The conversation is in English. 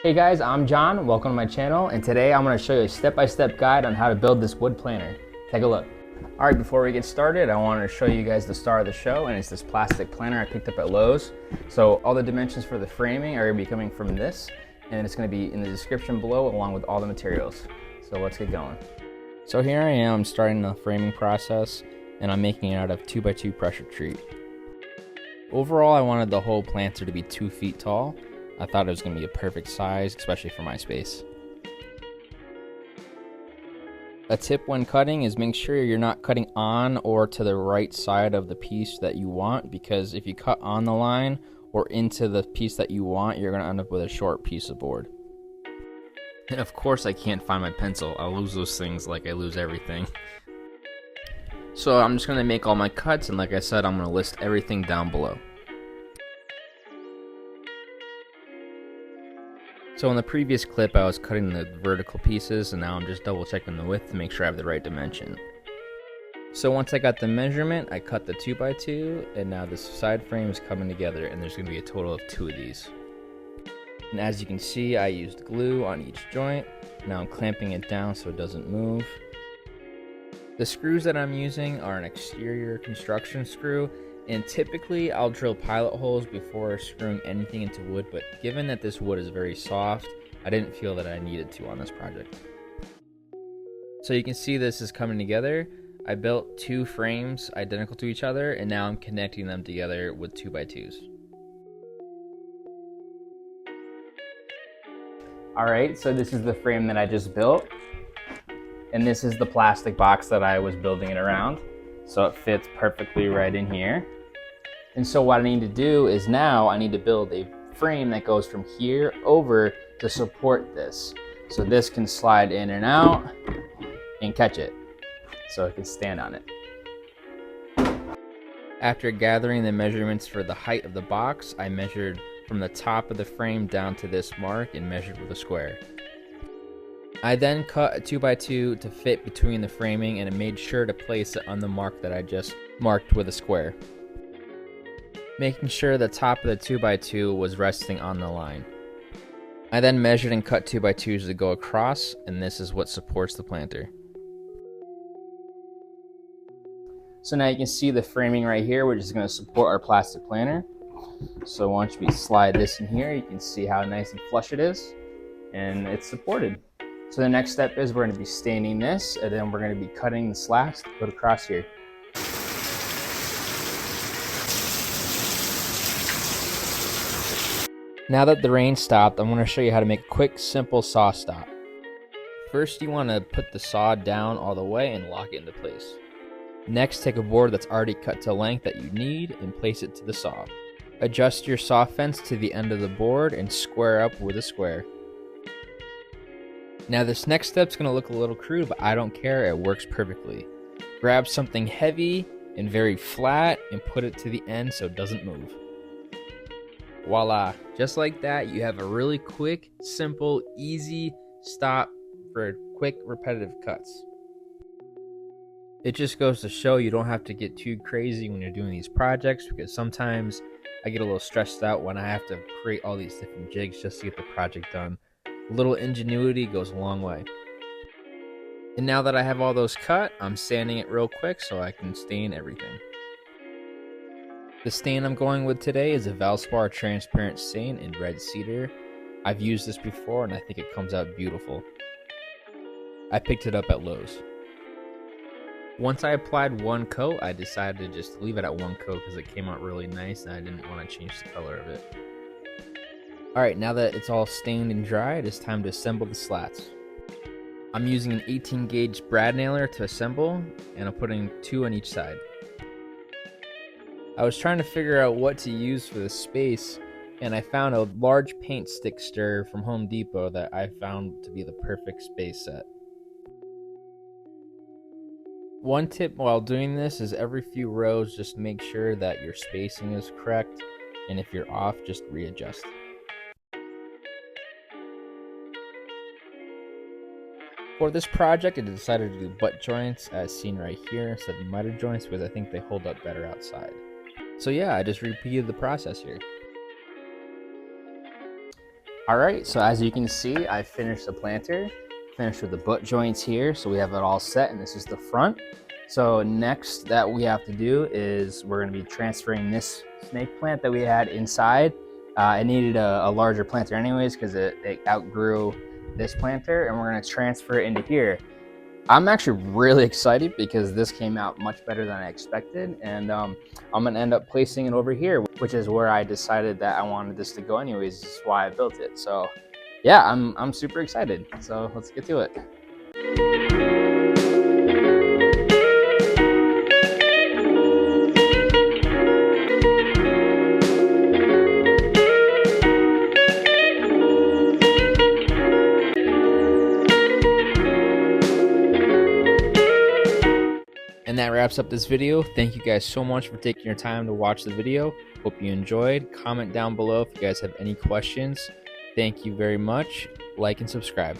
Hey guys, I'm John. Welcome to my channel, and today I'm going to show you a step-by-step guide on how to build this wood planter. Take a look. All right, before we get started, I wanted to show you guys the star of the show, and it's this plastic planter I picked up at Lowe's. So all the dimensions for the framing are going to be coming from this, and it's going to be in the description below along with all the materials. So let's get going. So here I am starting the framing process, and I'm making it out of 2x2 pressure treat. Overall, I wanted the whole planter to be 2 feet tall. I thought it was going to be a perfect size, especially for my space. A tip when cutting is make sure you're not cutting on or to the right side of the piece that you want, because if you cut on the line or into the piece that you want, you're going to end up with a short piece of board. And of course I can't find my pencil. I'll lose those things like I lose everything. So I'm just going to make all my cuts, and like I said, I'm going to list everything down below. So in the previous clip, I was cutting the vertical pieces, and now I'm just double checking the width to make sure I have the right dimension. So once I got the measurement, I cut the 2x2, and now this side frame is coming together, and there's going to be a total of 2 of these. And as you can see, I used glue on each joint. Now I'm clamping it down so it doesn't move. The screws that I'm using are an exterior construction screw, and typically I'll drill pilot holes before screwing anything into wood, but given that this wood is very soft, I didn't feel that I needed to on this project. So you can see this is coming together. I built 2 frames identical to each other, and now I'm connecting them together with 2x2s. Alright, so this is the frame that I just built, and this is the plastic box that I was building it around. So it fits perfectly right in here. And so what I need to do is now I need to build a frame that goes from here over to support this. So this can slide in and out and catch it, so it can stand on it. After gathering the measurements for the height of the box, I measured from the top of the frame down to this mark and measured with a square. I then cut a 2x2 to fit between the framing, and I made sure to place it on the mark that I just marked with a square, making sure the top of the 2x2 was resting on the line. I then measured and cut 2x2s to go across, and this is what supports the planter. So now you can see the framing right here, which is going to support our plastic planter. So once we slide this in here, you can see how nice and flush it is, and it's supported. So the next step is we're going to be staining this, and then we're going to be cutting the slats to put across here. Now that the rain stopped, I'm going to show you how to make a quick, simple saw stop. First, you want to put the saw down all the way and lock it into place. Next, take a board that's already cut to length that you need and place it to the saw. Adjust your saw fence to the end of the board and square up with a square. Now this next step's going to look a little crude, but I don't care, it works perfectly. Grab something heavy and very flat and put it to the end so it doesn't move. Voila, just like that, you have a really quick, simple, easy stop for quick, repetitive cuts. It just goes to show you don't have to get too crazy when you're doing these projects, because sometimes I get a little stressed out when I have to create all these different jigs just to get the project done. A little ingenuity goes a long way. And now that I have all those cut, I'm sanding it real quick so I can stain everything. The stain I'm going with today is a Valspar transparent stain in red cedar. I've used this before and I think it comes out beautiful. I picked it up at Lowe's. Once I applied 1 coat, I decided to just leave it at 1 coat because it came out really nice and I didn't want to change the color of it. Alright, now that it's all stained and dry, it is time to assemble the slats. I'm using an 18 gauge brad nailer to assemble, and I'm putting 2 on each side. I was trying to figure out what to use for this space, and I found a large paint stick stir from Home Depot that I found to be the perfect space set. One tip while doing this is every few rows just make sure that your spacing is correct, and if you're off, just readjust. For this project, I decided to do butt joints as seen right here instead of miter joints because I think they hold up better outside. So yeah, I just repeated the process here. Alright, so as you can see, I finished the planter, finished with the butt joints here, so we have it all set, and this is the front. So next that we have to do is we're going to be transferring this snake plant that we had inside. It needed a larger planter anyways because it outgrew this planter, and we're going to transfer it into here. I'm actually really excited because this came out much better than I expected, and I'm going to end up placing it over here, which is where I decided that I wanted this to go anyways. This is why I built it. So yeah, I'm super excited. So let's get to it. And that wraps up this video. Thank you guys so much for taking your time to watch the video. Hope you enjoyed. Comment down below if you guys have any questions. Thank you very much. Like and subscribe.